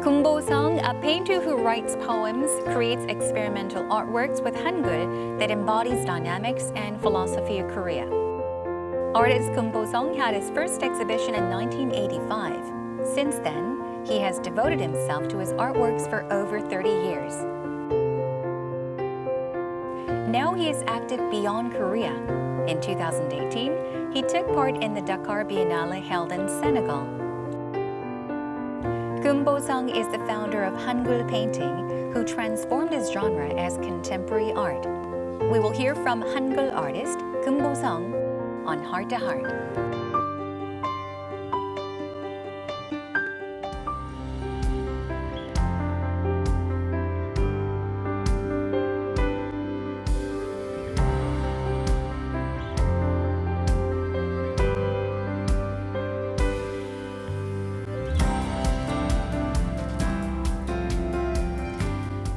Kim Bo-sung, a painter who writes poems, creates experimental artworks with Hangul that embodies dynamics and philosophy of Korea. Artist Kim Bo-sung had his first exhibition in 1985. Since then, he has devoted himself to his artworks for over 30 years. Now he is active beyond Korea. In 2018, he took part in the Dakar Biennale held in Senegal. Kim Bo-sung is the founder of Hangul painting, who transformed his genre as contemporary art. We will hear from Hangul artist Kim Bo-sung on Heart to Heart.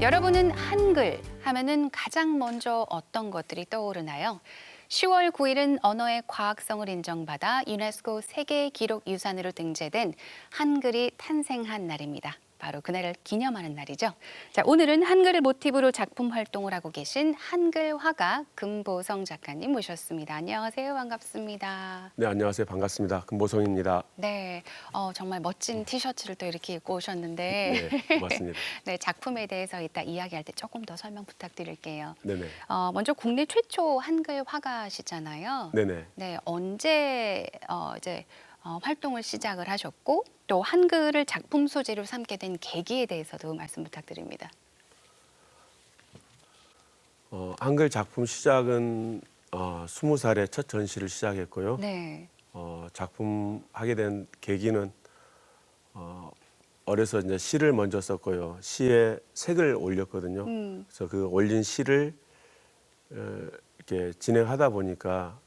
여러분은 한글 하면은 가장 먼저 어떤 것들이 떠오르나요? 10월 9일은 언어의 과학성을 인정받아 유네스코 세계기록유산으로 등재된 한글이 탄생한 날입니다. 바로 그날을 기념하는 날이죠. 자, 오늘은 한글을 모티브로 작품 활동을 하고 계신 한글 화가 김보성 작가님 모셨습니다. 안녕하세요. 반갑습니다. 네, 안녕하세요. 반갑습니다. 김보성입니다. 네, 정말 멋진 티셔츠를 또 이렇게 입고 오셨는데 네, 고맙습니다. 네, 작품에 대해서 이따 이야기할 때 조금 더 설명 부탁드릴게요. 네네. 먼저 국내 최초 한글 화가시잖아요. 네네. 네, 언제 이제 활동을 시작을 하셨고 또 한글을 작품 소재로 삼게 된 계기에 대해서도 말씀 부탁드립니다. 한글 작품 시작은 20살에 첫 전시를 시작했고요. 네. 작품 하게 된 계기는 어려서 이제 시를 먼저 썼고요. 시에 색을 올렸거든요. 그래서 그 올린 시를 이렇게 진행하다 보니까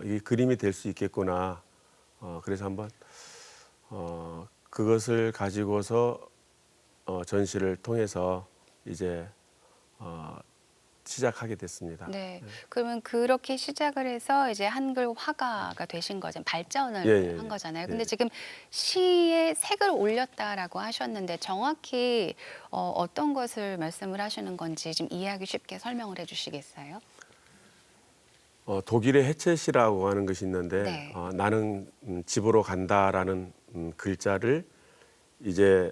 이게 그림이 될 수 있겠구나. 그래서 한번 그것을 가지고서 전시를 통해서 이제 시작하게 됐습니다. 네. 그러면 그렇게 시작을 해서 이제 한글 화가가 되신 거죠. 발전을 예, 한 거잖아요. 예. 근데 지금 시에 색을 올렸다라고 하셨는데 정확히 어떤 것을 말씀을 하시는 건지 좀 이해하기 쉽게 설명을 해주시겠어요? 독일의 해체시라고 하는 것이 있는데 네. 나는 집으로 간다라는 글자를 이제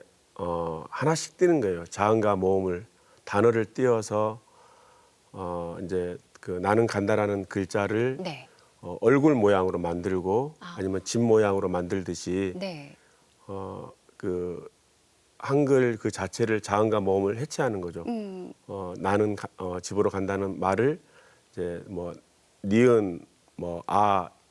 하나씩 띄는 거예요. 자음과 모음을 단어를 띄어서 이제 그 나는 간다라는 글자를 네. 얼굴 모양으로 만들고 아니면 집 모양으로 만들듯이 네. 그 한글 그 자체를 자음과 모음을 해체하는 거죠. 나는 집으로 간다는 말을 이제 뭐 니은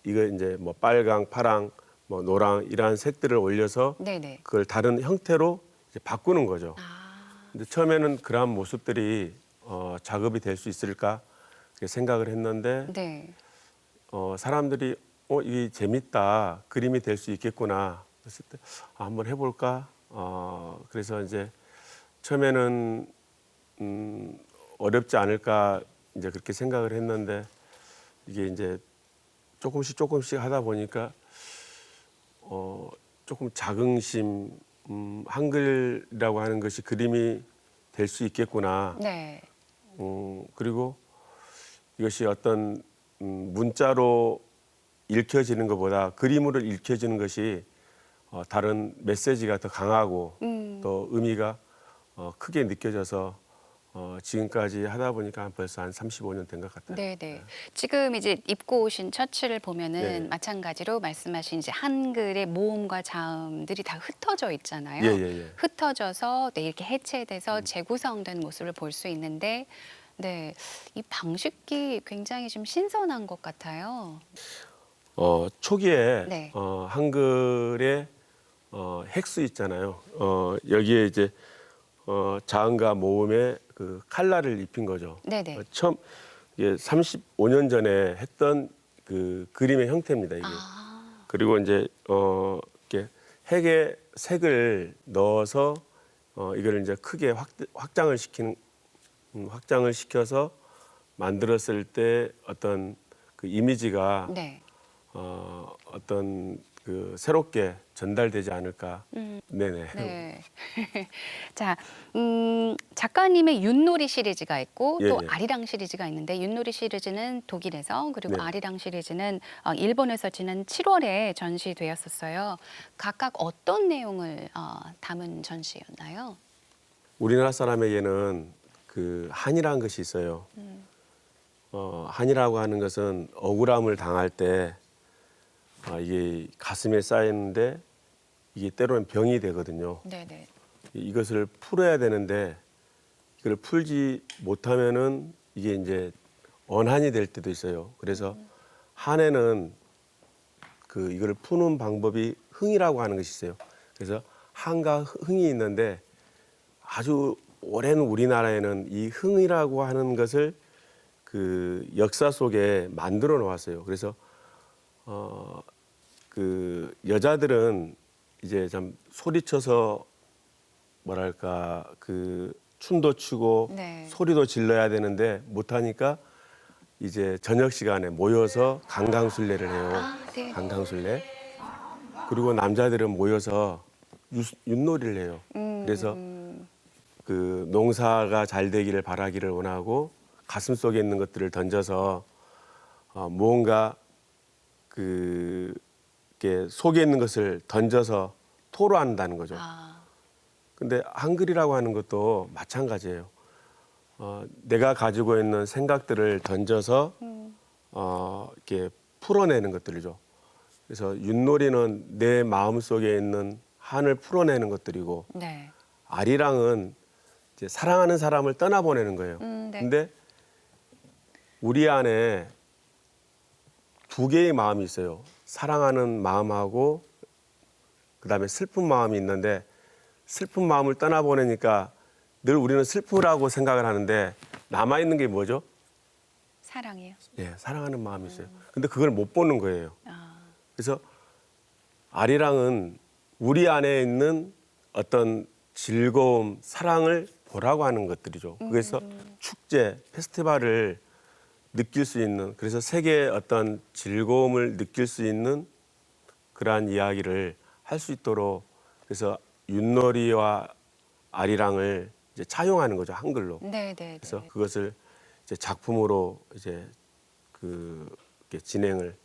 이거 이제 뭐 빨강, 파랑, 뭐 노랑 이러한 색들을 올려서 네네. 그걸 다른 형태로 이제 바꾸는 거죠. 근데 처음에는 그러한 모습들이 작업이 될 수 있을까 그렇게 생각을 했는데 네. 사람들이 이게 재밌다, 그림이 될 수 있겠구나 그랬을 때 한번 해볼까. 그래서 이제 처음에는 어렵지 않을까 이제 그렇게 생각을 했는데. 이게 이제 조금씩 하다 보니까 조금 자긍심, 한글이라고 하는 것이 그림이 될 수 있겠구나. 네. 그리고 이것이 어떤 문자로 읽혀지는 것보다 그림으로 읽혀지는 것이 다른 메시지가 더 강하고 또 의미가 크게 느껴져서 지금까지 하다 보니까 벌써 한 35년 된 것 같아요. 네네. 지금 이제 입고 오신 셔츠를 보면은 네. 마찬가지로 말씀하신 이제 한글의 모음과 자음들이 다 흩어져 있잖아요. 예. 흩어져서 네, 이렇게 해체돼서 재구성된 모습을 볼 수 있는데, 네, 이 방식이 굉장히 좀 신선한 것 같아요. 초기에 네. 한글의 획수 있잖아요. 여기에 이제 자음과 모음에 그 칼라를 입힌 거죠. 네네. 처음 이게 35년 전에 했던 그 그림의 형태입니다. 이게. 그리고 이제 이렇게 핵에 색을 넣어서 이걸 이제 크게 확장을 시켜서 만들었을 때 어떤 그 이미지가 네. 어떤 새롭게 전달되지 않을까. 네네. 네. 자, 작가님의 윷놀이 시리즈가 있고 예, 또 예. 아리랑 시리즈가 있는데 윷놀이 시리즈는 독일에서 그리고 네. 아리랑 시리즈는 일본에서 지난 7월에 전시되었었어요. 각각 어떤 내용을 담은 전시였나요? 우리나라 사람에게는 그 한이라는 것이 있어요. 한이라고 하는 것은 억울함을 당할 때 이게 가슴에 쌓이는데 이게 때로는 병이 되거든요. 네네. 이것을 풀어야 되는데 이걸 풀지 못하면은 이게 이제 원한이 될 때도 있어요. 그래서 한에는 이거를 푸는 방법이 흥이라고 하는 것이 있어요. 그래서 한과 흥이 있는데 아주 오랜 우리나라에는 이 흥이라고 하는 것을 그 역사 속에 만들어 놓았어요. 그래서 여자들은 이제 참 소리쳐서 뭐랄까 춤도 추고 네. 소리도 질러야 되는데 못하니까 이제 저녁 시간에 모여서 강강술래를 해요. 네. 강강술래. 그리고 남자들은 모여서 윷놀이를 해요. 그래서 그 농사가 잘 되기를 바라기를 원하고 가슴 속에 있는 것들을 던져서 무언가 이렇게 속에 있는 것을 던져서 토로한다는 거죠. 근데 한글이라고 하는 것도 마찬가지예요. 내가 가지고 있는 생각들을 던져서 이렇게 풀어내는 것들이죠. 그래서 윷놀이는 내 마음 속에 있는 한을 풀어내는 것들이고 네. 아리랑은 이제 사랑하는 사람을 떠나보내는 거예요. 네. 근데 우리 안에 두 개의 마음이 있어요. 사랑하는 마음하고 그다음에 슬픈 마음이 있는데 슬픈 마음을 떠나보내니까 늘 우리는 슬프라고 생각을 하는데 남아있는 게 뭐죠? 사랑이요. 예, 사랑하는 마음이 있어요. 근데 그걸 못 보는 거예요. 아, 그래서 아리랑은 우리 안에 있는 어떤 즐거움, 사랑을 보라고 하는 것들이죠. 그래서 축제, 페스티벌을 느낄 수 있는, 그래서 세계의 어떤 즐거움을 느낄 수 있는 그러한 이야기를 할 수 있도록 그래서 윷놀이와 아리랑을 이제 차용하는 거죠, 한글로. 네, 네, 그래서 네. 그것을 이제 작품으로 이제 이렇게 진행을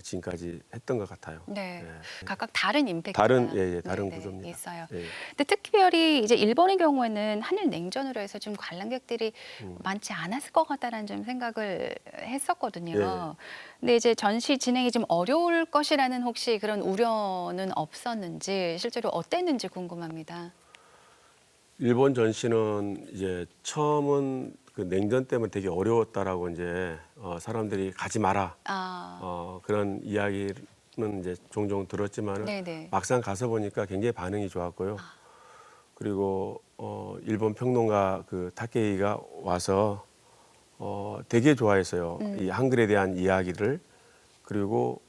지금까지 했던 것 같아요. 네. 예. 각각 다른 임팩트가 다른 네, 구조입니다. 있어요. 예. 근데 특별히 이제 일본의 경우에는 한일 냉전으로 해서 좀 관람객들이 많지 않았을 것 같다라는 좀 생각을 했었거든요. 예. 근데 이제 전시 진행이 좀 어려울 것이라는 혹시 그런 우려는 없었는지 실제로 어땠는지 궁금합니다. 일본 전시는 이제 처음은 그 냉전 때문에 되게 어려웠다라고 이제 사람들이 가지 마라 그런 이야기는 이제 종종 들었지만 네네. 막상 가서 보니까 굉장히 반응이 좋았고요. 그리고 일본 평론가 그 타케이가 와서 되게 좋아했어요. 이 한글에 대한 이야기를. 그리고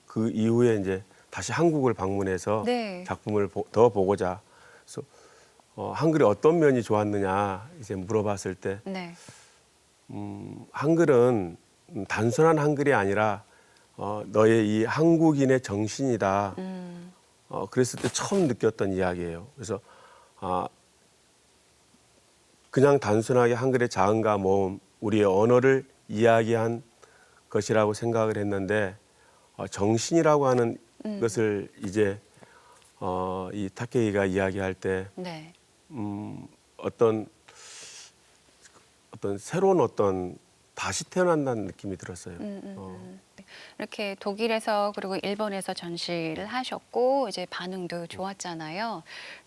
그 이후에 이제 다시 한국을 방문해서 네. 작품을 더 보고자. 그래서 한글의 어떤 면이 좋았느냐 이제 물어봤을 때 네. 한글은 단순한 한글이 아니라 너의 이 한국인의 정신이다. 그랬을 때 처음 느꼈던 이야기예요. 그래서 그냥 단순하게 한글의 자음과 모음, 우리의 언어를 이야기한 것이라고 생각을 했는데 정신이라고 하는 것을 이제 이 타케이가 이야기할 때 네. 어떤 새로운 다시 태어난다는 느낌이 들었어요. 이렇게 독일에서 그리고 일본에서 전시를 하셨고 이제 반응도 좋았잖아요.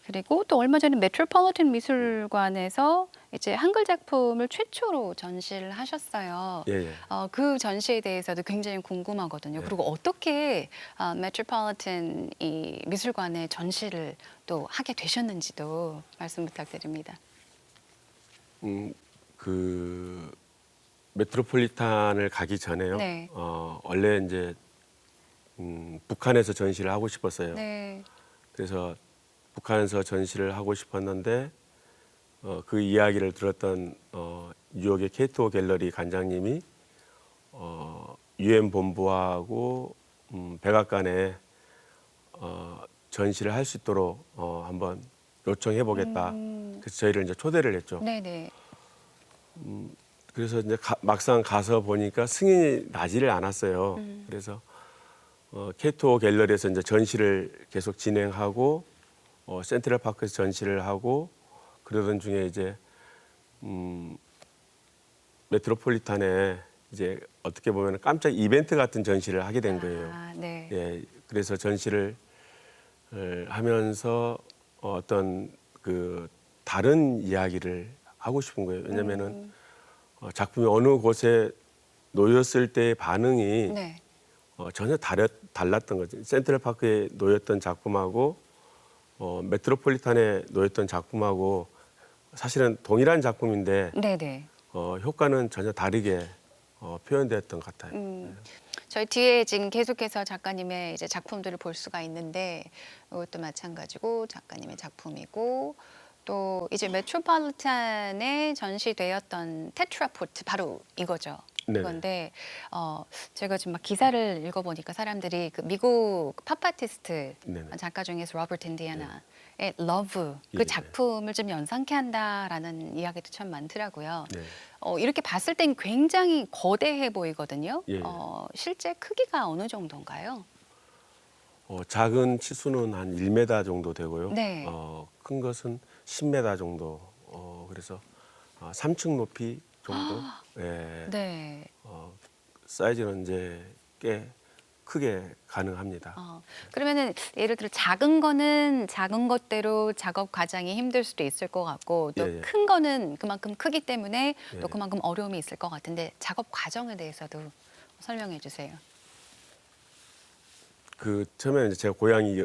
그리고 또 얼마 전에 메트로폴리탄 미술관에서 이제 한글 작품을 최초로 전시를 하셨어요. 예, 예. 그 전시에 대해서도 굉장히 궁금하거든요. 네. 그리고 어떻게 메트로폴리탄 이 미술관에 전시를 또 하게 되셨는지도 말씀 부탁드립니다. 그 메트로폴리탄을 가기 전에요. 네. 원래 이제 북한에서 전시를 하고 싶었어요. 네. 그래서 북한에서 전시를 하고 싶었는데 그 이야기를 들었던 뉴욕의 케이토 갤러리 관장님이 유엔 본부하고 백악관에 전시를 할 수 있도록 한번 요청해 보겠다. 그래서 저희를 이제 초대를 했죠. 네네. 그래서 이제 막상 가서 보니까 승인이 나지를 않았어요. 그래서 K2O 갤러리에서 이제 전시를 계속 진행하고 센트럴파크에서 전시를 하고 그러던 중에 이제 메트로폴리탄에 이제 어떻게 보면 깜짝 이벤트 같은 전시를 하게 된 거예요. 아, 네. 예, 그래서 전시를 하면서 어떤 그 다른 이야기를 하고 싶은 거예요. 왜냐면은 작품이 어느 곳에 놓였을 때의 반응이 네. 전혀 달랐던 거죠. 센트럴파크에 놓였던 작품하고 메트로폴리탄에 놓였던 작품하고 사실은 동일한 작품인데 네네. 효과는 전혀 다르게 표현되었던 것 같아요. 저희 뒤에 지금 계속해서 작가님의 이제 작품들을 볼 수가 있는데 이것도 마찬가지고 작가님의 작품이고 또 이제 메트로폴리탄에 전시되었던 테트라포트 바로 이거죠. 네네. 이건데 제가 지금 막 기사를 읽어보니까 사람들이 그 미국 팝 아티스트 네네. 작가 중에서 로버트 인디아나의 러브 그 예. 작품을 좀 연상케 한다라는 이야기도 참 많더라고요. 네. 이렇게 봤을 땐 굉장히 거대해 보이거든요. 예. 실제 크기가 어느 정도인가요? 작은 치수는 한 1m 정도 되고요. 네. 큰 것은 10m 정도. 그래서 3층 높이 정도. 예. 네. 사이즈는 이제 꽤 크게 가능합니다. 그러면은 예를 들어 작은 거는 작은 것대로 작업 과정이 힘들 수도 있을 것 같고 또 예, 예. 큰 거는 그만큼 크기 때문에 또 예. 그만큼 어려움이 있을 것 같은데 작업 과정에 대해서도 설명해 주세요. 그 처음에 이제 제가 고향이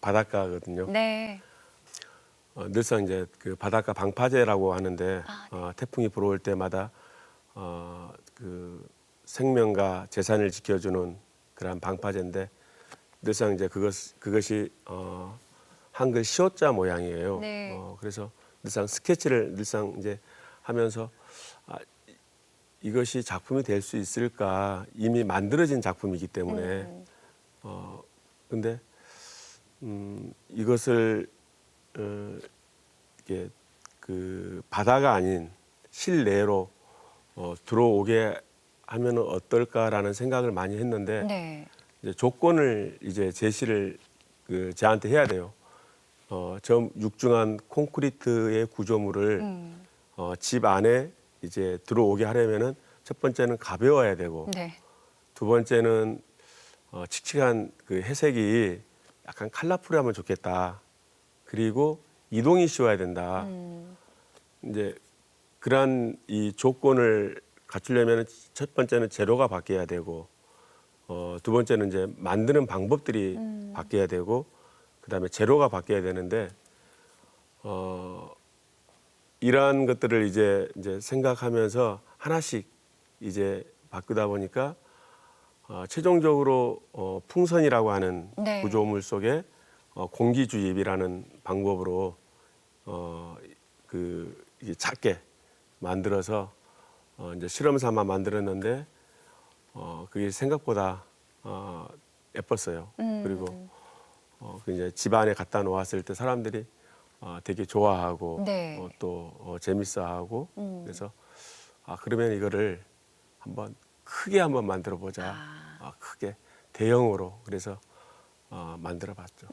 바닷가거든요. 네. 늘상 이제 그 바닷가 방파제라고 하는데 아, 태풍이 불어올 때마다 그 생명과 재산을 지켜주는 그런 방파제인데 늘상 이제 그것이 한글 시옷자 모양이에요. 네. 그래서 늘상 스케치를 늘상 이제 하면서 이것이 작품이 될 수 있을까 이미 만들어진 작품이기 때문에 근데 이것을 이게 그 바다가 아닌 실내로 들어오게 하면은 어떨까라는 생각을 많이 했는데 네. 이제 조건을 이제 제시를 저한테 해야 돼요. 저 육중한 콘크리트의 구조물을 집 안에 이제 들어오게 하려면은 첫 번째는 가벼워야 되고 네. 두 번째는 칙칙한 그 회색이 약간 컬러풀하면 좋겠다. 그리고 이동이 쉬워야 된다. 이제 그러한 이 조건을 갖추려면 첫 번째는 재료가 바뀌어야 되고 두 번째는 이제 만드는 방법들이 바뀌어야 되고 그다음에 재료가 바뀌어야 되는데 이러한 것들을 이제 생각하면서 하나씩 이제 바꾸다 보니까 최종적으로 풍선이라고 하는 네. 구조물 속에 공기 주입이라는 방법으로 이게 작게 만들어서 이제 실험 삼아 만들었는데 그게 생각보다 예뻤어요. 그리고 그 이제 집 안에 갖다 놓았을 때 사람들이 되게 좋아하고 네. 또 재밌어하고 그래서 그러면 이거를 한번 크게 한번 만들어 보자. 크게 대형으로 그래서 만들어봤죠.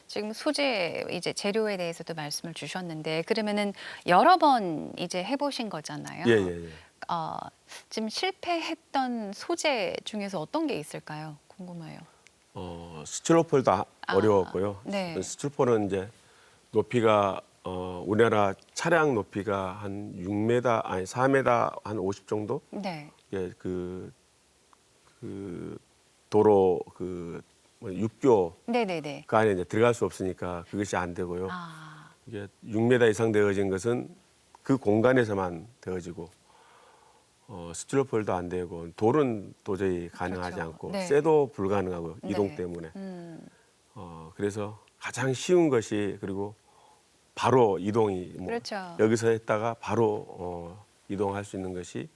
지금 소재 이제 재료에 대해서도 말씀을 주셨는데 그러면은 여러 번 이제 해보신 거잖아요. 예. 지금 실패했던 소재 중에서 어떤 게 있을까요? 궁금해요. 스티로폴도 어려웠고요. 네. 스티로폴은 이제 높이가 우리나라 차량 높이가 한 6m 아니 4m 한 50 정도. 네. 예, 그 도로 육교 네네네. 그 안에 이제 들어갈 수 없으니까 그것이 안 되고요. 아, 이게 6m 이상 되어진 것은 그 공간에서만 되어지고 스티로폴도 안 되고 돌은 도저히 가능하지 그렇죠. 않고 네. 쇠도 불가능하고 이동 네. 때문에 그래서 가장 쉬운 것이 그리고 바로 이동이 그렇죠. 여기서 했다가 바로 이동할 수 있는 것이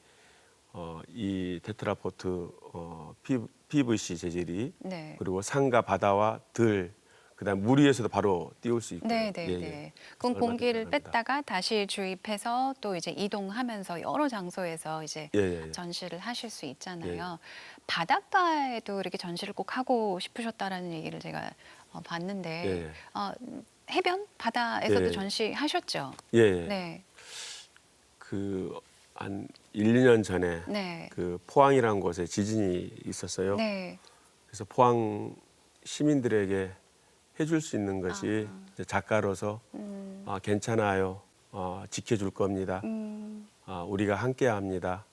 이 테트라포트 PVC 재질이 네. 그리고 산과 바다와 들 그다음 물 위에서도 바로 띄울 수 있고요. 네, 네, 예, 예. 네. 그럼 얼마든지 공기를 가능합니다. 뺐다가 다시 주입해서 또 이제 이동하면서 여러 장소에서 이제 예, 예, 예. 전시를 하실 수 있잖아요. 바닷가에도 이렇게 전시를 꼭 하고 싶으셨다라는 얘기를 제가 봤는데 예, 예. 해변 바다에서도 예, 예. 전시하셨죠? 예, 예. 네, 한 1, 2년 전에 네, 그 포항이라는 곳에 지진이 있었어요. 네. 그래서 포항 시민들에게 해줄 수 있는 것이 이제 작가로서 괜찮아요. 지켜줄 겁니다. 우리가 함께합니다.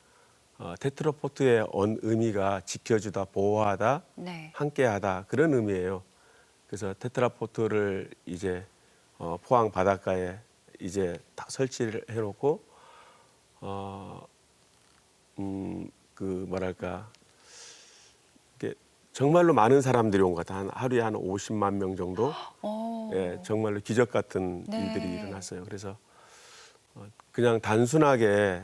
테트라포트의 의미가 지켜주다, 보호하다, 네. 함께하다 그런 의미예요. 그래서 테트라포트를 이제 포항 바닷가에 이제 다 설치를 해놓고 그 뭐랄까 이게 정말로 많은 사람들이 온 것 같아. 하루에 한 50만 명 정도. 오, 예, 정말로 기적 같은 네. 일들이 일어났어요. 그래서 그냥 단순하게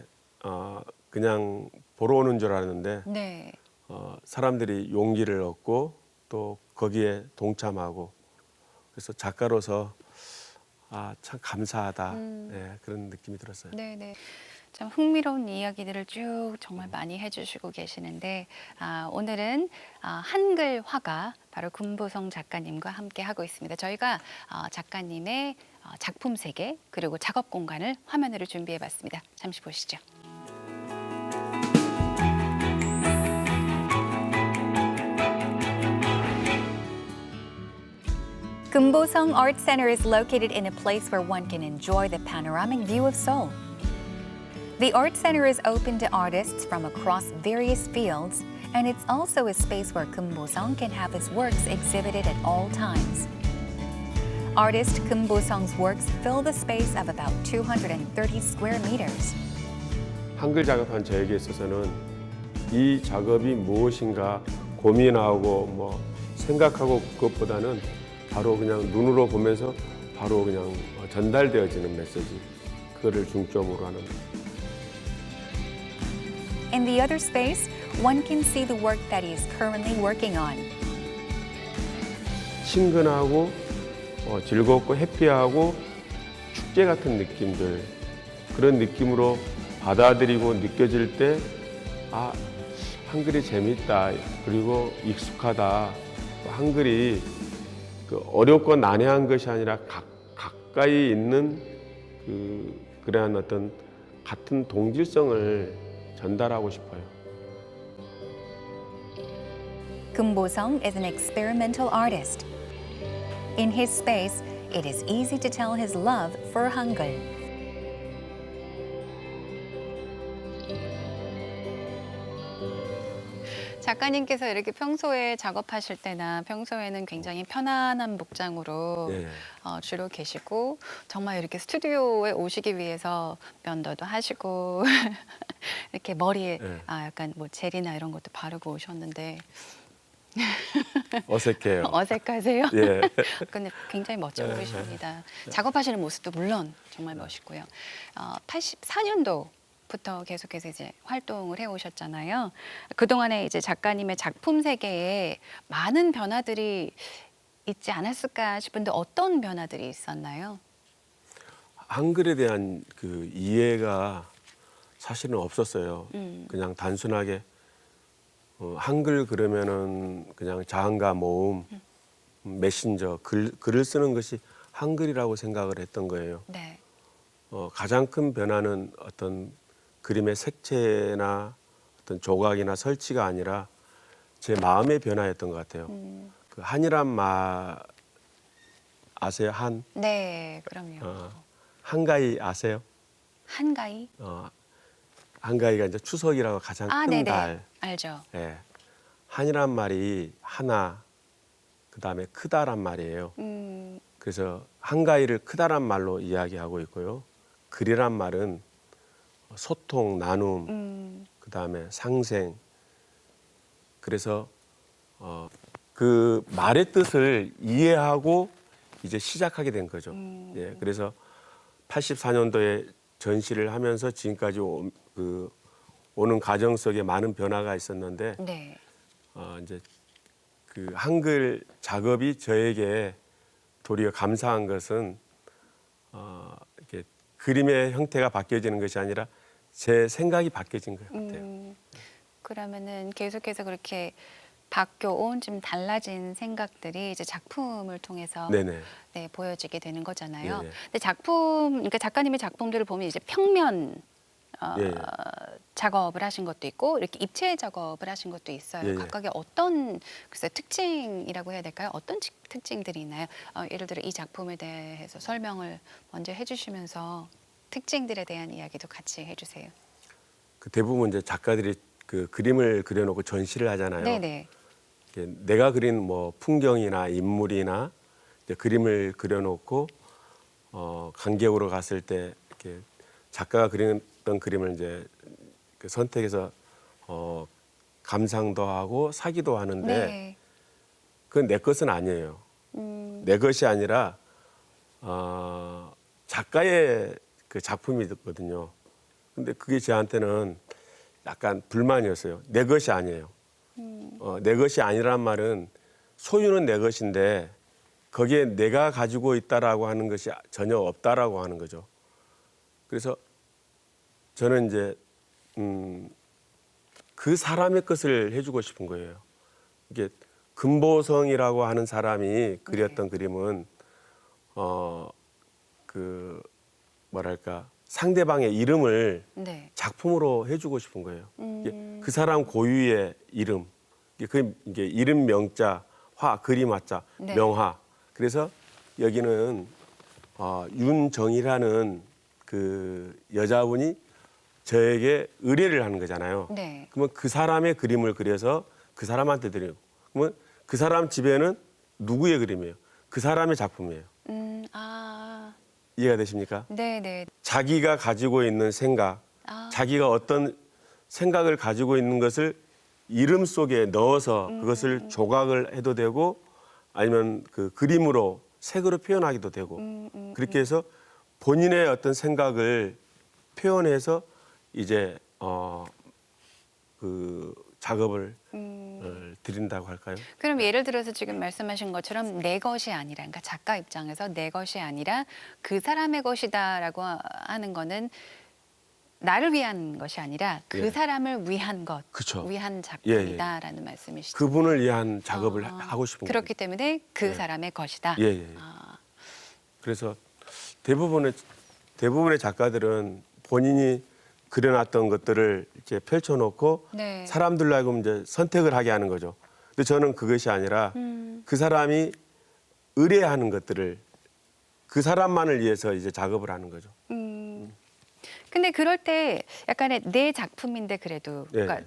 그냥 보러 오는 줄 알았는데 네. 사람들이 용기를 얻고 또 거기에 동참하고 그래서 작가로서 참 감사하다 예, 그런 느낌이 들었어요. 네, 네. 참 흥미로운 이야기들을 쭉 정말 많이 해주시고 계시는데 오늘은 한글 화가 바로 금보성 작가님과 함께 하고 있습니다. 저희가 작가님의 작품 세계 그리고 작업 공간을 화면으로 준비해봤습니다. 잠시 보시죠. Kumbosong Art Center is located in a place where one can enjoy the panoramic view of Seoul. The Art Center is open to artists from across various fields, and it's also a space where Kumbosong can have his works exhibited at all times. Artist Kumbosong's works fill the space of about 230 square meters. 한글 작업한 저에게 있어서는 이 작업이 무엇인가 고민하고 뭐 생각하고 그것보다는 바로 그냥 눈으로 보면서 바로 그냥 전달되어지는 메시지 그거를 중점으로 하는 In the other space, one can see the work that he is currently working on. 친근하고 즐겁고 해피하고 축제 같은 느낌들 그런 느낌으로 받아들이고 느껴질 때 한글이 재밌다 그리고 익숙하다 한글이 어렵고 난해한 것이 아니라 가까이 있는 그러한 어떤 같은 동질성을 전달하고 싶어요. Kumbosong is an experimental artist. In his space, it is easy to tell his love for Hangul. 작가님께서 이렇게 평소에 작업하실 때나 평소에는 굉장히 편안한 복장으로 예. 주로 계시고 정말 이렇게 스튜디오에 오시기 위해서 면도도 하시고 이렇게 머리에 예. 약간 뭐 젤이나 이런 것도 바르고 오셨는데 어색해요. 어색하세요? 예. 근데 굉장히 멋져 보이십니다. 작업하시는 모습도 물론 정말 멋있고요. 84년도부터 계속해서 이제 활동을 해오셨잖아요. 그동안에 이제 작가님의 작품 세계에 많은 변화들이 있지 않았을까 싶은데 어떤 변화들이 있었나요? 한글에 대한 그 이해가 사실은 없었어요. 그냥 단순하게 한글 그러면은 그냥 자음과 모음, 메신저, 글을 쓰는 것이 한글이라고 생각을 했던 거예요. 네. 가장 큰 변화는 어떤 그림의 색채나 어떤 조각이나 설치가 아니라 제 마음의 변화였던 것 같아요. 그 한이란 말 아세요? 한? 네, 그럼요. 한가위 아세요? 한가위? 한가위가 이제 추석이라고 가장 큰 네네. 달. 알죠. 예. 한이란 말이 하나, 그 다음에 크다란 말이에요. 그래서 한가위를 크다란 말로 이야기하고 있고요. 글이란 말은 소통, 나눔, 그 다음에 상생. 그래서 그 말의 뜻을 이해하고 이제 시작하게 된 거죠. 예, 그래서 84년도에 전시를 하면서 지금까지 오는 과정 속에 많은 변화가 있었는데 네. 이제 그 한글 작업이 저에게 도리어 감사한 것은 이렇게 그림의 형태가 바뀌어지는 것이 아니라 제 생각이 바뀌어진 것 같아요. 그러면은 계속해서 그렇게 바뀌어온 좀 달라진 생각들이 이제 작품을 통해서 네네. 네, 보여지게 되는 거잖아요. 예, 예. 근데 그러니까 작가님의 작품들을 보면 이제 평면 예, 예. 작업을 하신 것도 있고 이렇게 입체 작업을 하신 것도 있어요. 예, 예. 각각의 어떤 글쎄 특징이라고 해야 될까요? 어떤 특징들이 있나요? 예를 들어 이 작품에 대해서 설명을 먼저 해주시면서 특징들에 대한 이야기도 같이 해주세요. 그 대부분 이제 작가들이 그 그림을 그려놓고 전시를 하잖아요. 네네. 이렇게 내가 그린 뭐 풍경이나 인물이나 이제 그림을 그려놓고 간격으로 갔을 때 이렇게 작가가 그렸던 그림을 이제 그 선택해서 감상도 하고 사기도 하는데 네. 그건 내 것은 아니에요. 내 것이 아니라 작가의 그 작품이거든요. 근데 그게 저한테는 약간 불만이었어요. 내 것이 아니에요. 내 것이 아니란 말은 소유는 내 것인데 거기에 내가 가지고 있다라고 하는 것이 전혀 없다라고 하는 거죠. 그래서 저는 이제 그 사람의 것을 해주고 싶은 거예요. 이게 금보성이라고 하는 사람이 그렸던 그림은 그 뭐랄까 상대방의 이름을 네. 작품으로 해주고 싶은 거예요. 이게 그 사람 고유의 이름, 이게 이름 명자, 화 그림 화자, 네. 명화. 그래서 여기는 윤정이라는 그 여자분이 저에게 의뢰를 하는 거잖아요. 네. 그러면 그 사람의 그림을 그려서 그 사람한테 드리고, 그러면 그 사람 집에는 누구의 그림이에요? 그 사람의 작품이에요. 아, 이해가 되십니까? 네네. 자기가 가지고 있는 생각, 자기가 어떤 생각을 가지고 있는 것을 이름 속에 넣어서 그것을 조각을 해도 되고 아니면 그 그림으로 색으로 표현하기도 되고 그렇게 해서 본인의 어떤 생각을 표현해서 이제 그 작업을 드린다고 할까요? 그럼 예를 들어서 지금 말씀하신 것처럼 내 것이 아니라, 그러니까 작가 입장에서 내 것이 아니라 그 사람의 것이다라고 하는 거는 나를 위한 것이 아니라 그 예. 사람을 위한 것, 그쵸. 위한 작품이다라는 말씀이시죠. 그분을 위한 작업을 하고 싶은 그렇기 거예요. 때문에 그 예. 사람의 것이다. 예, 예. 그래서 대부분의 작가들은 본인이 그려놨던 것들을 이렇게 펼쳐놓고 네. 사람들로 하여금 이제 선택을 하게 하는 거죠. 근데 저는 그것이 아니라 그 사람이 의뢰하는 것들을 그 사람만을 위해서 이제 작업을 하는 거죠. 근데 그럴 때 약간의 내 작품인데 그래도 예, 그러니까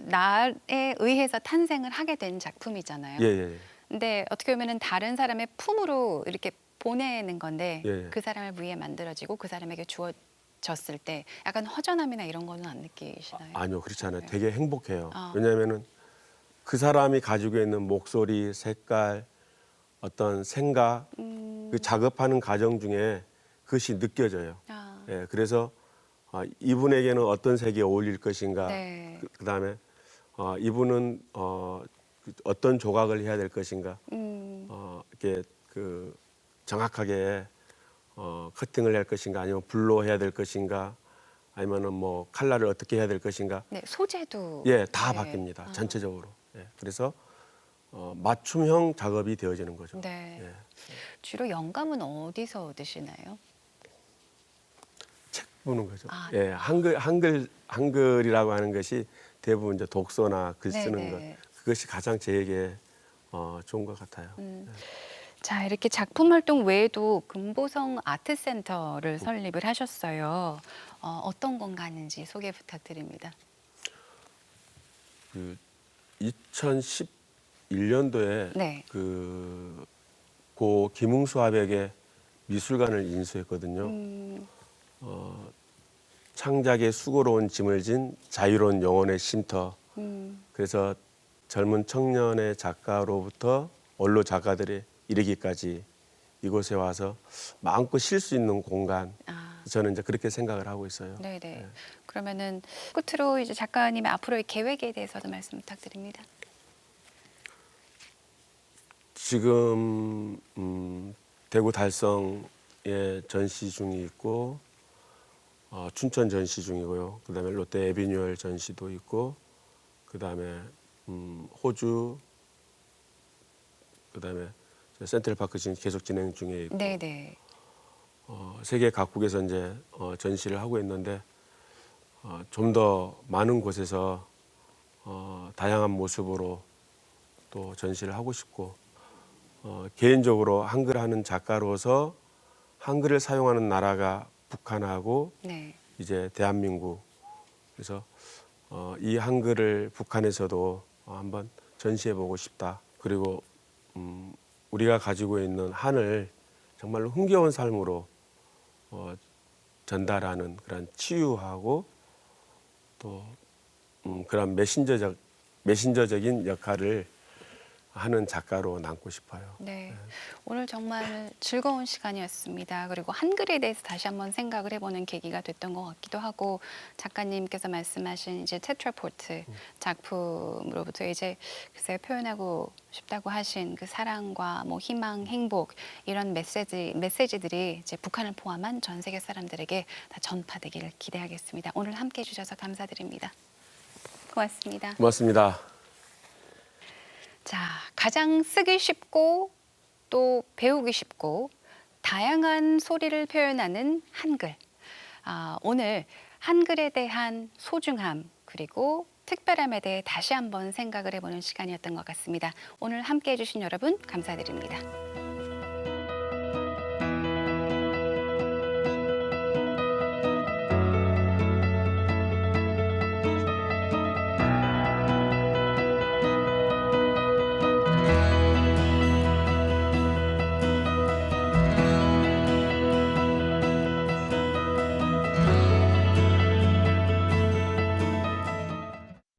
나에 의해서 탄생을 하게 된 작품이잖아요. 예, 예. 근데 어떻게 보면은 다른 사람의 품으로 이렇게 보내는 건데 예. 그 사람을 위해 만들어지고 그 사람에게 주어졌을 때 약간 허전함이나 이런 거는 안 느끼시나요? 아니요, 그렇지 않아요. 네. 되게 행복해요. 아. 왜냐하면은 그 사람이 가지고 있는 목소리, 색깔, 어떤 생각, 그 작업하는 과정 중에 그것이 느껴져요. 아. 예, 그래서 이분에게는 어떤 색이 어울릴 것인가. 네. 그다음에 이분은 어떤 조각을 해야 될 것인가. 이렇게 그 정확하게 커팅을 할 것인가, 아니면 불로 해야 될 것인가, 아니면은 뭐 칼라를 어떻게 해야 될 것인가. 네, 소재도 예, 다 네. 바뀝니다. 전체적으로. 예, 그래서 맞춤형 작업이 되어지는 거죠. 네. 예. 주로 영감은 어디서 얻으시나요? 책 보는 거죠. 아. 예, 한글이라고 하는 것이 대부분 이제 독서나 글 쓰는 네네. 것, 그것이 가장 저에게 좋은 것 같아요. 자, 이렇게 작품 활동 외에도 금보성 아트센터를 설립을 하셨어요. 어떤 공간인지 소개 부탁드립니다. 그 2011년도에 네. 고 김웅수 화백의 미술관을 인수했거든요. 창작에 수고로운 짐을 진 자유로운 영혼의 쉼터. 그래서 젊은 청년의 작가로부터 원로 작가들이 이르기까지 이곳에 와서 마음껏 쉴 수 있는 공간. 저는 이제 그렇게 생각을 하고 있어요. 네네. 네. 그러면은 끝으로 이제 작가님의 앞으로의 계획에 대해서도 말씀 부탁드립니다. 지금 대구 달성에 전시 중이 있고 춘천 전시 중이고요. 그다음에 롯데 에비뉴얼 전시도 있고 그다음에 호주 그다음에 센트럴파크 지금 계속 진행 중에 있고 네네. 세계 각국에서 이제 전시를 하고 있는데 좀 더 많은 곳에서 다양한 모습으로 또 전시를 하고 싶고 개인적으로 한글 하는 작가로서 한글을 사용하는 나라가 북한하고 네. 이제 대한민국 그래서 이 한글을 북한에서도 한번 전시해 보고 싶다. 그리고 우리가 가지고 있는 한을 정말로 흥겨운 삶으로 전달하는 그런 치유하고 또 그런 메신저적인 역할을 하는 작가로 남고 싶어요. 네. 오늘 정말 즐거운 시간이었습니다. 그리고 한글에 대해서 다시 한번 생각을 해보는 계기가 됐던 것 같기도 하고 작가님께서 말씀하신 이제 테트라포트 작품으로부터 이제 글쎄 표현하고 싶다고 하신 그 사랑과 뭐 희망, 행복 이런 메시지들이 이제 북한을 포함한 전 세계 사람들에게 다 전파되기를 기대하겠습니다. 오늘 함께 해주셔서 감사드립니다. 고맙습니다. 고맙습니다. 자, 가장 쓰기 쉽고 또 배우기 쉽고 다양한 소리를 표현하는 한글. 오늘 한글에 대한 소중함 그리고 특별함에 대해 다시 한번 생각을 해보는 시간이었던 것 같습니다. 오늘 함께 해주신 여러분 감사드립니다.